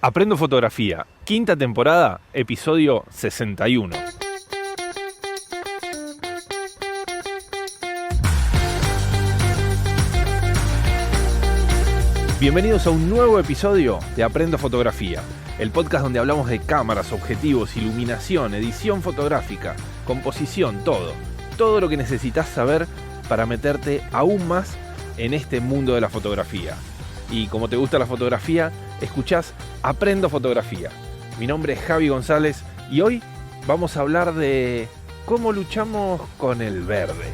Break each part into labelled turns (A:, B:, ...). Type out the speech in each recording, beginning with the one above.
A: Aprendo Fotografía, quinta temporada, episodio 61. Bienvenidos a un nuevo episodio de Aprendo Fotografía, el podcast donde hablamos de cámaras, objetivos, iluminación, edición fotográfica, composición, todo lo que necesitas saber para meterte aún más en este mundo de la fotografía. Y como te gusta la fotografía, escuchás Aprendo Fotografía. Mi nombre es Javi González y hoy vamos a hablar de cómo luchamos con el verde.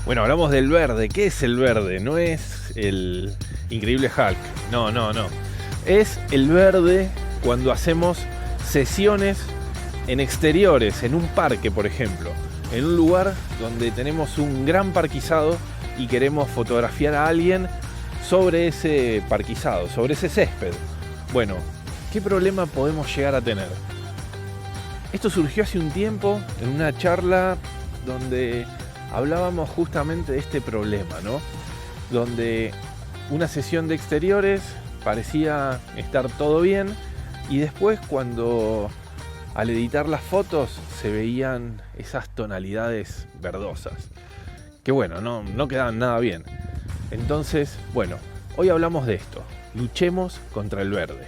A: Bueno, hablamos del verde. ¿Qué es el verde? No es el increíble Hulk. No. Es el verde cuando hacemos sesiones en exteriores, en un parque, por ejemplo. En un lugar donde tenemos un gran parquizado y queremos fotografiar a alguien sobre ese parquizado, sobre ese césped. Bueno, ¿qué problema podemos llegar a tener? Esto surgió hace un tiempo en una charla donde hablábamos justamente de este problema, ¿no? Donde una sesión de exteriores parecía estar todo bien y después cuando al editar las fotos se veían esas tonalidades verdosas que bueno, no quedaban nada bien. Entonces, bueno, hoy hablamos de esto, luchemos contra el verde.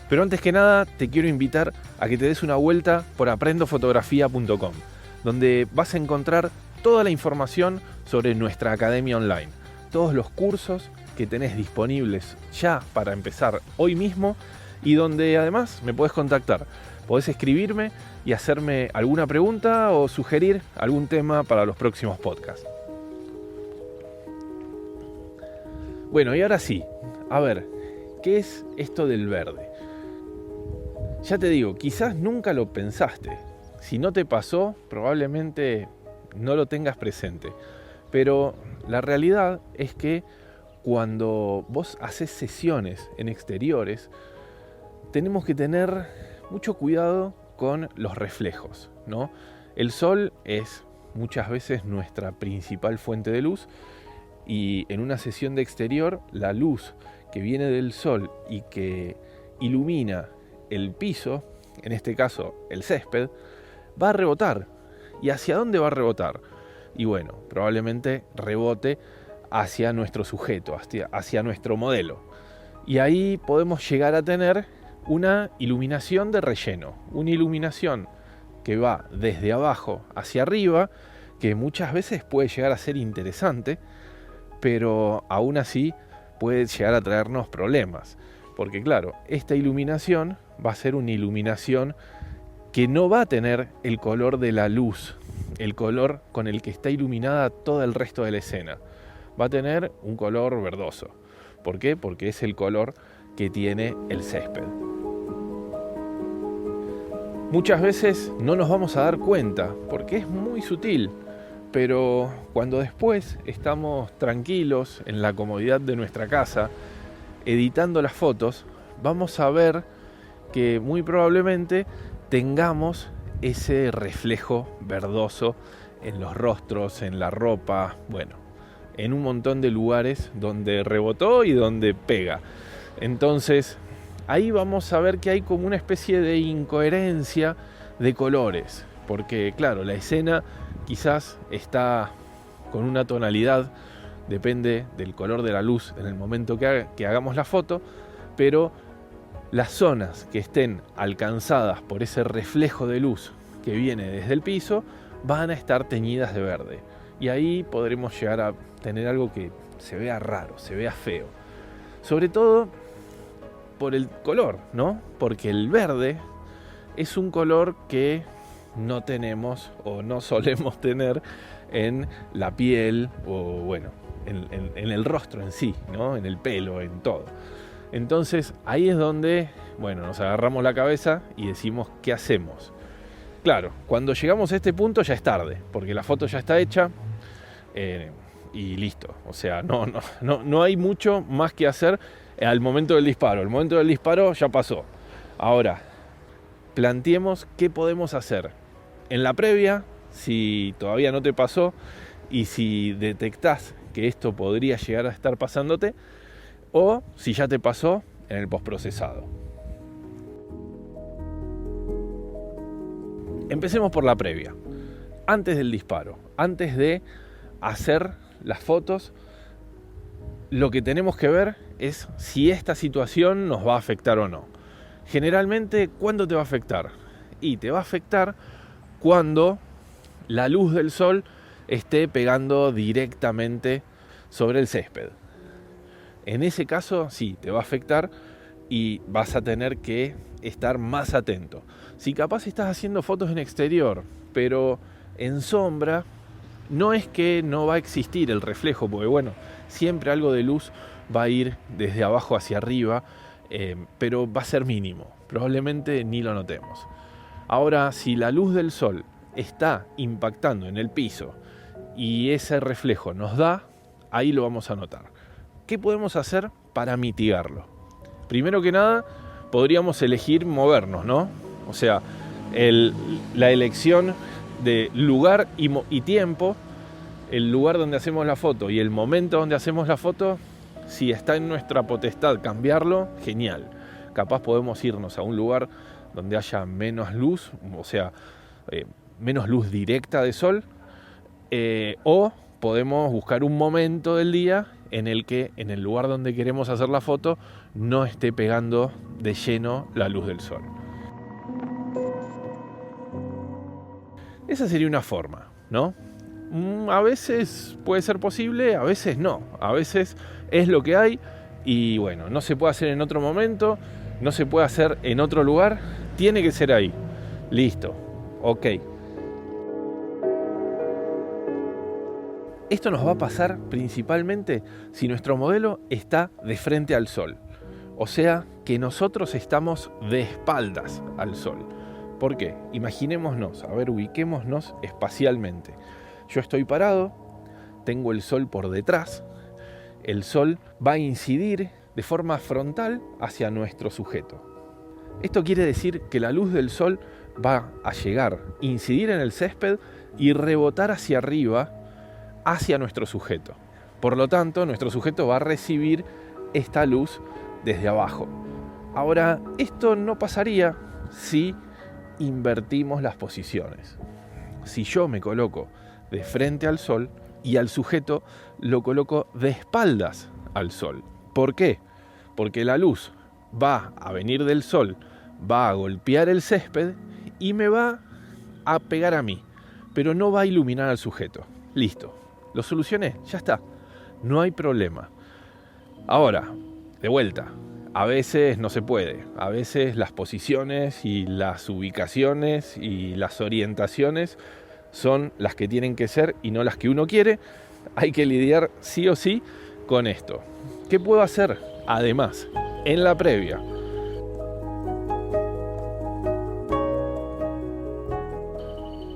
A: Pero antes que nada te quiero invitar a que te des una vuelta por aprendofotografía.com, donde vas a encontrar toda la información sobre nuestra academia online, todos los cursos que tenés disponibles ya para empezar hoy mismo y donde además me podés contactar. Podés escribirme y hacerme alguna pregunta o sugerir algún tema para los próximos podcasts. Bueno, y ahora sí, a ver, ¿qué es esto del verde? Ya te digo, quizás nunca lo pensaste. Si no te pasó, probablemente no lo tengas presente. Pero la realidad es que cuando vos haces sesiones en exteriores, tenemos que tener mucho cuidado con los reflejos, ¿no? El sol es muchas veces nuestra principal fuente de luz y en una sesión de exterior la luz que viene del sol y que ilumina el piso, en este caso el césped, va a rebotar. ¿Y hacia dónde va a rebotar? Y bueno, probablemente rebote hacia nuestro sujeto, hacia nuestro modelo. Y ahí podemos llegar a tener una iluminación de relleno, una iluminación que va desde abajo hacia arriba, que muchas veces puede llegar a ser interesante, pero aún así puede llegar a traernos problemas. Porque claro, esta iluminación va a ser una iluminación que no va a tener el color de la luz, el color con el que está iluminada todo el resto de la escena. Va a tener un color verdoso. ¿Por qué? Porque es el color que tiene el césped. Muchas veces no nos vamos a dar cuenta porque es muy sutil, pero cuando después estamos tranquilos en la comodidad de nuestra casa, editando las fotos, vamos a ver que muy probablemente tengamos ese reflejo verdoso en los rostros, en la ropa, bueno, en un montón de lugares donde rebotó y donde pega. Entonces, ahí vamos a ver que hay como una especie de incoherencia de colores, porque claro, la escena quizás está con una tonalidad, depende del color de la luz en el momento que hagamos la foto, pero las zonas que estén alcanzadas por ese reflejo de luz que viene desde el piso van a estar teñidas de verde. Y ahí podremos llegar a tener algo que se vea raro, se vea feo. Sobre todo por el color, ¿no? Porque el verde es un color que no tenemos o no solemos tener en la piel o bueno, en el rostro en sí, ¿no? En el pelo, en todo. Entonces ahí es donde, bueno, nos agarramos la cabeza y decimos, ¿qué hacemos? Claro, cuando llegamos a este punto ya es tarde, porque la foto ya está hecha y listo. O sea, no hay mucho más que hacer al momento del disparo. El momento del disparo ya pasó. Ahora, planteemos qué podemos hacer. En la previa, si todavía no te pasó, y si detectás que esto podría llegar a estar pasándote, o si ya te pasó en el postprocesado. Empecemos por la previa. Antes del disparo, antes de hacer las fotos, lo que tenemos que ver es si esta situación nos va a afectar o no. Generalmente, ¿cuándo te va a afectar? Y te va a afectar cuando la luz del sol esté pegando directamente sobre el césped. En ese caso, sí, te va a afectar y vas a tener que estar más atento. Si capaz estás haciendo fotos en exterior, pero en sombra, no es que no va a existir el reflejo, porque bueno, siempre algo de luz va a ir desde abajo hacia arriba, pero va a ser mínimo, probablemente ni lo notemos. Ahora, si la luz del sol está impactando en el piso y ese reflejo nos da, ahí lo vamos a notar. ¿Qué podemos hacer para mitigarlo? Primero que nada, podríamos elegir movernos, ¿no? O sea, la elección de lugar y tiempo, el lugar donde hacemos la foto y el momento donde hacemos la foto, si está en nuestra potestad cambiarlo, genial. Capaz podemos irnos a un lugar donde haya menos luz, o sea, menos luz directa de sol, o podemos buscar un momento del día en el que en el lugar donde queremos hacer la foto no esté pegando de lleno la luz del sol. Esa sería una forma, ¿no? A veces puede ser posible, a veces no. A veces es lo que hay y bueno, no se puede hacer en otro momento, no se puede hacer en otro lugar, tiene que ser ahí. Listo, ok. Esto nos va a pasar principalmente si nuestro modelo está de frente al sol. O sea, que nosotros estamos de espaldas al sol. ¿Por qué? Imaginémonos, ubiquémonos espacialmente. Yo estoy parado, tengo el sol por detrás, el sol va a incidir de forma frontal hacia nuestro sujeto. Esto quiere decir que la luz del sol va a llegar, incidir en el césped y rebotar hacia arriba, hacia nuestro sujeto. Por lo tanto, nuestro sujeto va a recibir esta luz desde abajo. Ahora, esto no pasaría si invertimos las posiciones. Si yo me coloco de frente al sol y al sujeto lo coloco de espaldas al sol. ¿Por qué? Porque la luz va a venir del sol, va a golpear el césped y me va a pegar a mí, pero no va a iluminar al sujeto. Listo, lo solucioné, ya está, no hay problema. Ahora, de vuelta, a veces no se puede, a veces las posiciones y las ubicaciones y las orientaciones son las que tienen que ser y no las que uno quiere. Hay que lidiar sí o sí con esto. ¿Qué puedo hacer? Además, en la previa,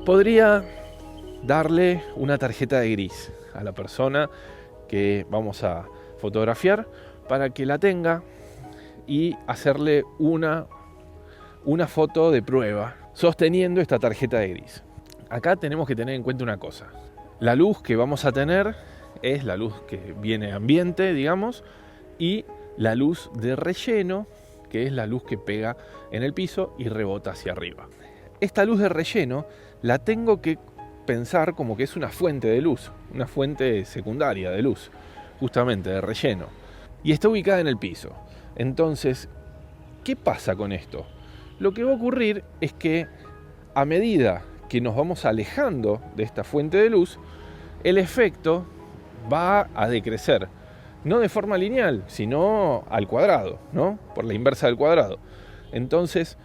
A: podría darle una tarjeta de gris a la persona que vamos a fotografiar para que la tenga y hacerle una foto de prueba sosteniendo esta tarjeta de gris. Acá tenemos que tener en cuenta una cosa. La luz que vamos a tener es la luz que viene ambiente, digamos, y la luz de relleno, que es la luz que pega en el piso y rebota hacia arriba. Esta luz de relleno la tengo que pensar como que es una fuente de luz, una fuente secundaria de luz, justamente de relleno, y está ubicada en el piso. Entonces, ¿qué pasa con esto? Lo que va a ocurrir es que a medida que nos vamos alejando de esta fuente de luz, el efecto va a decrecer, no de forma lineal, sino al cuadrado, ¿no? Por la inversa del cuadrado. Entonces,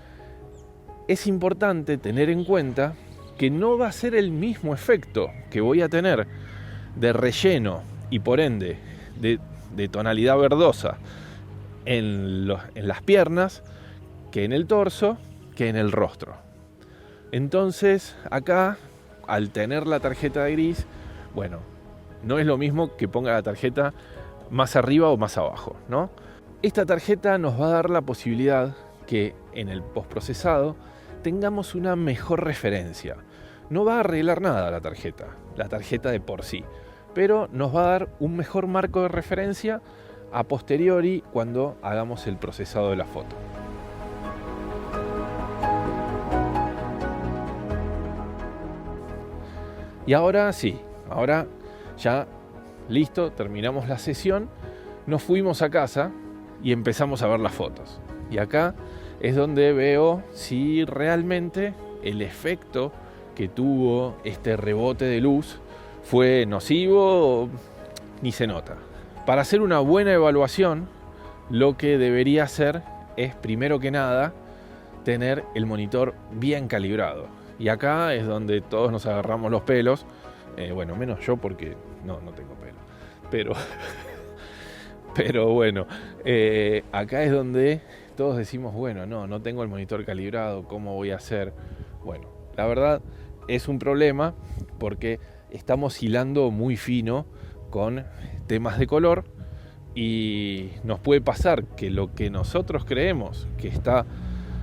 A: es importante tener en cuenta que no va a ser el mismo efecto que voy a tener de relleno y por ende de tonalidad verdosa en las piernas, que en el torso, que en el rostro. Entonces, acá, al tener la tarjeta de gris, bueno, no es lo mismo que ponga la tarjeta más arriba o más abajo, ¿no? Esta tarjeta nos va a dar la posibilidad que en el postprocesado tengamos una mejor referencia. No va a arreglar nada la tarjeta de por sí, pero nos va a dar un mejor marco de referencia a posteriori cuando hagamos el procesado de la foto. Y ahora sí, ahora ya listo, terminamos la sesión, nos fuimos a casa y empezamos a ver las fotos. Y acá es donde veo si realmente el efecto que tuvo este rebote de luz fue nocivo o ni se nota. Para hacer una buena evaluación, lo que debería hacer es, primero que nada, tener el monitor bien calibrado. Y acá es donde todos nos agarramos los pelos. Bueno, menos yo porque no tengo pelo. Pero bueno, acá es donde todos decimos, bueno, no tengo el monitor calibrado, ¿cómo voy a hacer? Bueno, la verdad es un problema porque estamos hilando muy fino con temas de color y nos puede pasar que lo que nosotros creemos que está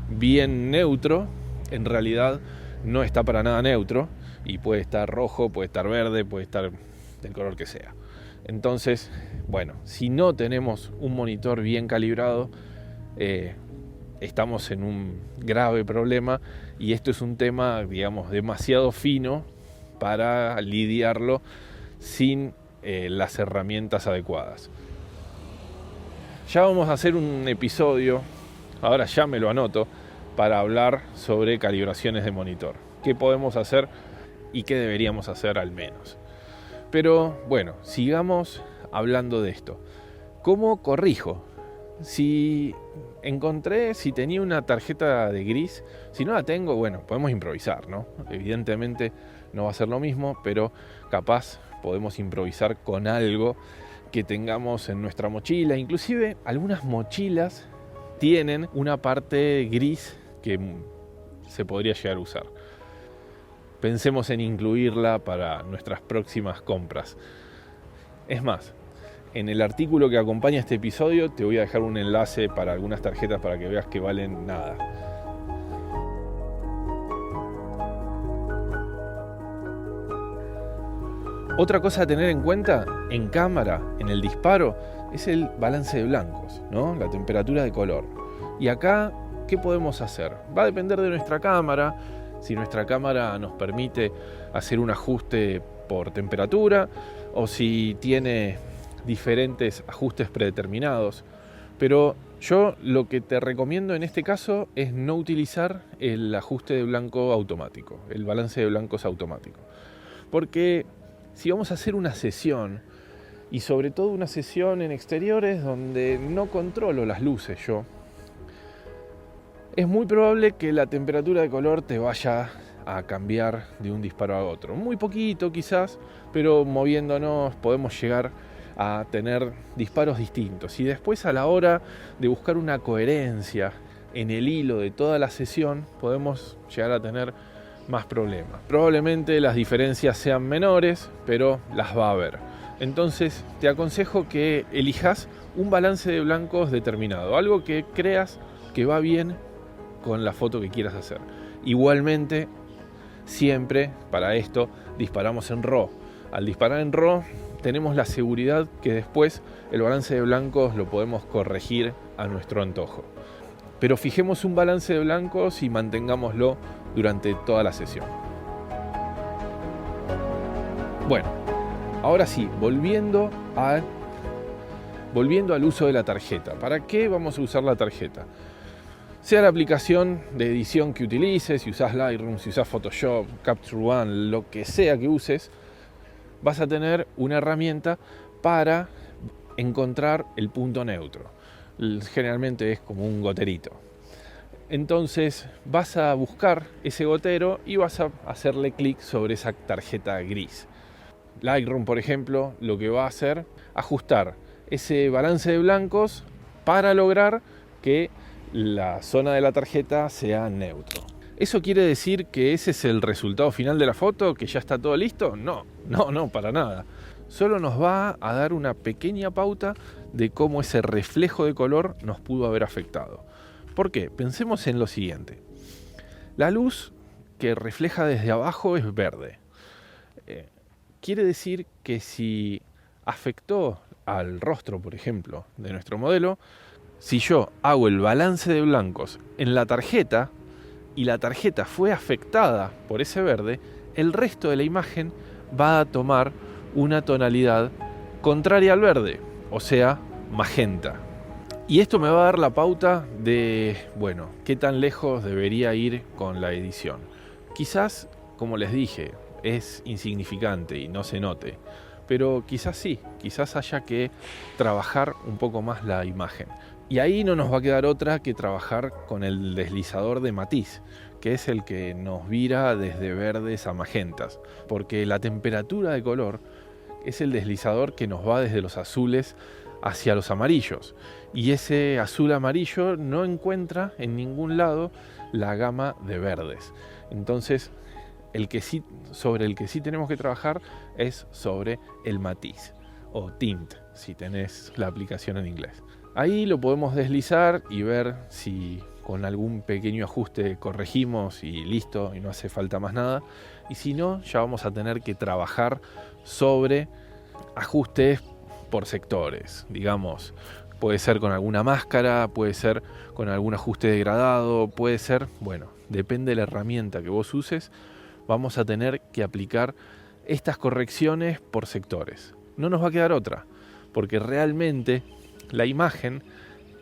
A: bien neutro, en realidad no está para nada neutro y puede estar rojo, puede estar verde, puede estar del color que sea. Entonces, bueno, si no tenemos un monitor bien calibrado, estamos en un grave problema y esto es un tema, digamos, demasiado fino para lidiarlo sin las herramientas adecuadas. Ya vamos a hacer un episodio, ahora ya me lo anoto, para hablar sobre calibraciones de monitor. ¿Qué podemos hacer y qué deberíamos hacer al menos? Pero bueno, sigamos hablando de esto. ¿Cómo corrijo? Si tenía una tarjeta de gris, si no la tengo, bueno, podemos improvisar, ¿no? Evidentemente no va a ser lo mismo, pero capaz podemos improvisar con algo que tengamos en nuestra mochila. Inclusive algunas mochilas tienen una parte gris que se podría llegar a usar. Pensemos en incluirla para nuestras próximas compras. Es más, en el artículo que acompaña este episodio te voy a dejar un enlace para algunas tarjetas para que veas que valen nada. Otra cosa a tener en cuenta en cámara, en el disparo, es el balance de blancos, ¿no? La temperatura de color. Y acá, ¿qué podemos hacer? Va a depender de nuestra cámara. Si nuestra cámara nos permite hacer un ajuste por temperatura o si tiene diferentes ajustes predeterminados. Pero yo lo que te recomiendo en este caso es no utilizar el ajuste de blanco automático, el balance de blancos automático. Porque si vamos a hacer una sesión, y sobre todo una sesión en exteriores donde no controlo las luces yo, es muy probable que la temperatura de color te vaya a cambiar de un disparo a otro. Muy poquito quizás, pero moviéndonos podemos llegar a tener disparos distintos. Y después a la hora de buscar una coherencia en el hilo de toda la sesión, podemos llegar a tener más problemas. Probablemente las diferencias sean menores, pero las va a haber. Entonces te aconsejo que elijas un balance de blancos determinado, algo que creas que va bien con la foto que quieras hacer. Igualmente, siempre para esto disparamos en RAW. Al disparar en RAW tenemos la seguridad que después el balance de blancos lo podemos corregir a nuestro antojo. Pero fijemos un balance de blancos y mantengámoslo durante toda la sesión. Bueno, ahora sí, volviendo al uso de la tarjeta. ¿Para qué vamos a usar la tarjeta? Sea la aplicación de edición que utilices, si usás Lightroom, si usás Photoshop, Capture One, lo que sea que uses, vas a tener una herramienta para encontrar el punto neutro. Generalmente es como un goterito. Entonces vas a buscar ese gotero y vas a hacerle clic sobre esa tarjeta gris. Lightroom, por ejemplo, lo que va a hacer, ajustar ese balance de blancos para lograr que la zona de la tarjeta sea neutro. ¿Eso quiere decir que ese es el resultado final de la foto? ¿Que ya está todo listo? No, para nada. Solo nos va a dar una pequeña pauta de cómo ese reflejo de color nos pudo haber afectado. ¿Por qué? Pensemos en lo siguiente. La luz que refleja desde abajo es verde. Quiere decir que si afectó al rostro, por ejemplo, de nuestro modelo, si yo hago el balance de blancos en la tarjeta y la tarjeta fue afectada por ese verde, el resto de la imagen va a tomar una tonalidad contraria al verde, o sea, magenta. Y esto me va a dar la pauta de, bueno, qué tan lejos debería ir con la edición. Quizás, como les dije, es insignificante y no se note, pero quizás sí, quizás haya que trabajar un poco más la imagen. Y ahí no nos va a quedar otra que trabajar con el deslizador de matiz, que es el que nos vira desde verdes a magentas, porque la temperatura de color es el deslizador que nos va desde los azules hacia los amarillos, y ese azul amarillo no encuentra en ningún lado la gama de verdes. Entonces, sobre el que sí tenemos que trabajar es sobre el matiz, o tint, si tenés la aplicación en inglés. Ahí lo podemos deslizar y ver si con algún pequeño ajuste corregimos y listo, y no hace falta más nada. Y si no, ya vamos a tener que trabajar sobre ajustes por sectores, digamos. Puede ser con alguna máscara, puede ser con algún ajuste degradado, puede ser, bueno, depende de la herramienta que vos uses, vamos a tener que aplicar estas correcciones por sectores. No nos va a quedar otra, porque realmente la imagen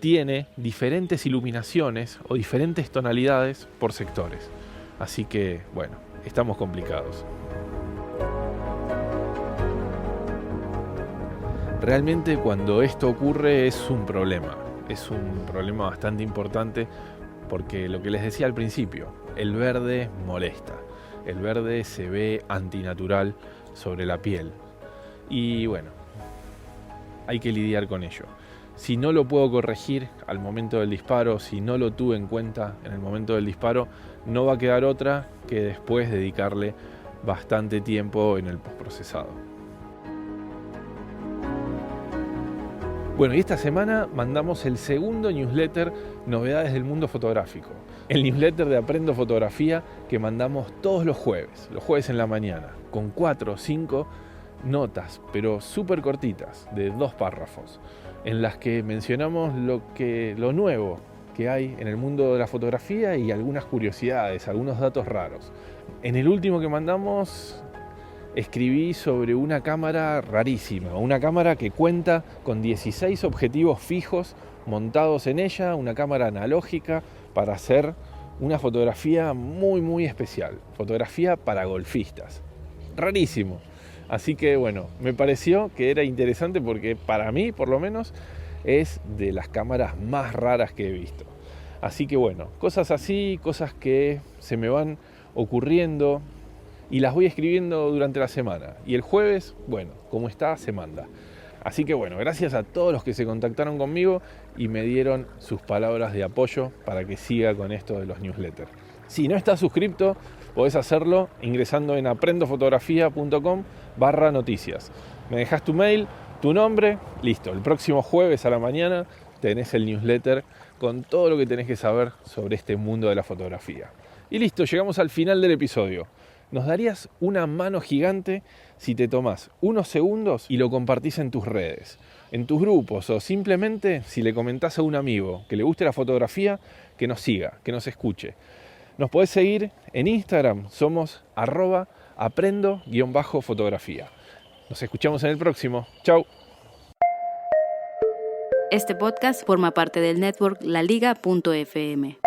A: tiene diferentes iluminaciones o diferentes tonalidades por sectores. Así que, bueno, estamos complicados. Realmente cuando esto ocurre es un problema bastante importante, porque lo que les decía al principio, el verde molesta, el verde se ve antinatural sobre la piel y bueno, hay que lidiar con ello. Si no lo puedo corregir al momento del disparo, si no lo tuve en cuenta en el momento del disparo, no va a quedar otra que después dedicarle bastante tiempo en el postprocesado. Bueno, y esta semana mandamos el segundo newsletter Novedades del Mundo Fotográfico. El newsletter de Aprendo Fotografía que mandamos todos los jueves en la mañana, con 4 o 5 notas, pero súper cortitas, de 2 párrafos, en las que mencionamos lo nuevo que hay en el mundo de la fotografía y algunas curiosidades, algunos datos raros. En el último que mandamos escribí sobre una cámara rarísima, una cámara que cuenta con 16 objetivos fijos montados en ella, una cámara analógica para hacer una fotografía muy especial, fotografía para golfistas. Rarísimo. Así que bueno, me pareció que era interesante porque para mí, por lo menos, es de las cámaras más raras que he visto. Así que bueno, cosas así, cosas que se me van ocurriendo y las voy escribiendo durante la semana. Y el jueves, bueno, como está, se manda. Así que bueno, gracias a todos los que se contactaron conmigo y me dieron sus palabras de apoyo para que siga con esto de los newsletters. Si no estás suscripto, podés hacerlo ingresando en aprendofotografia.com/noticias. Me dejás tu mail, tu nombre, listo. El próximo jueves a la mañana tenés el newsletter con todo lo que tenés que saber sobre este mundo de la fotografía. Y listo, llegamos al final del episodio. Nos darías una mano gigante si te tomás unos segundos y lo compartís en tus redes, en tus grupos, o simplemente si le comentás a un amigo que le guste la fotografía, que nos siga, que nos escuche. Nos podés seguir en Instagram, somos @aprendo_fotografía. Nos escuchamos en el próximo. Chau.
B: Este podcast forma parte del network laliga.fm.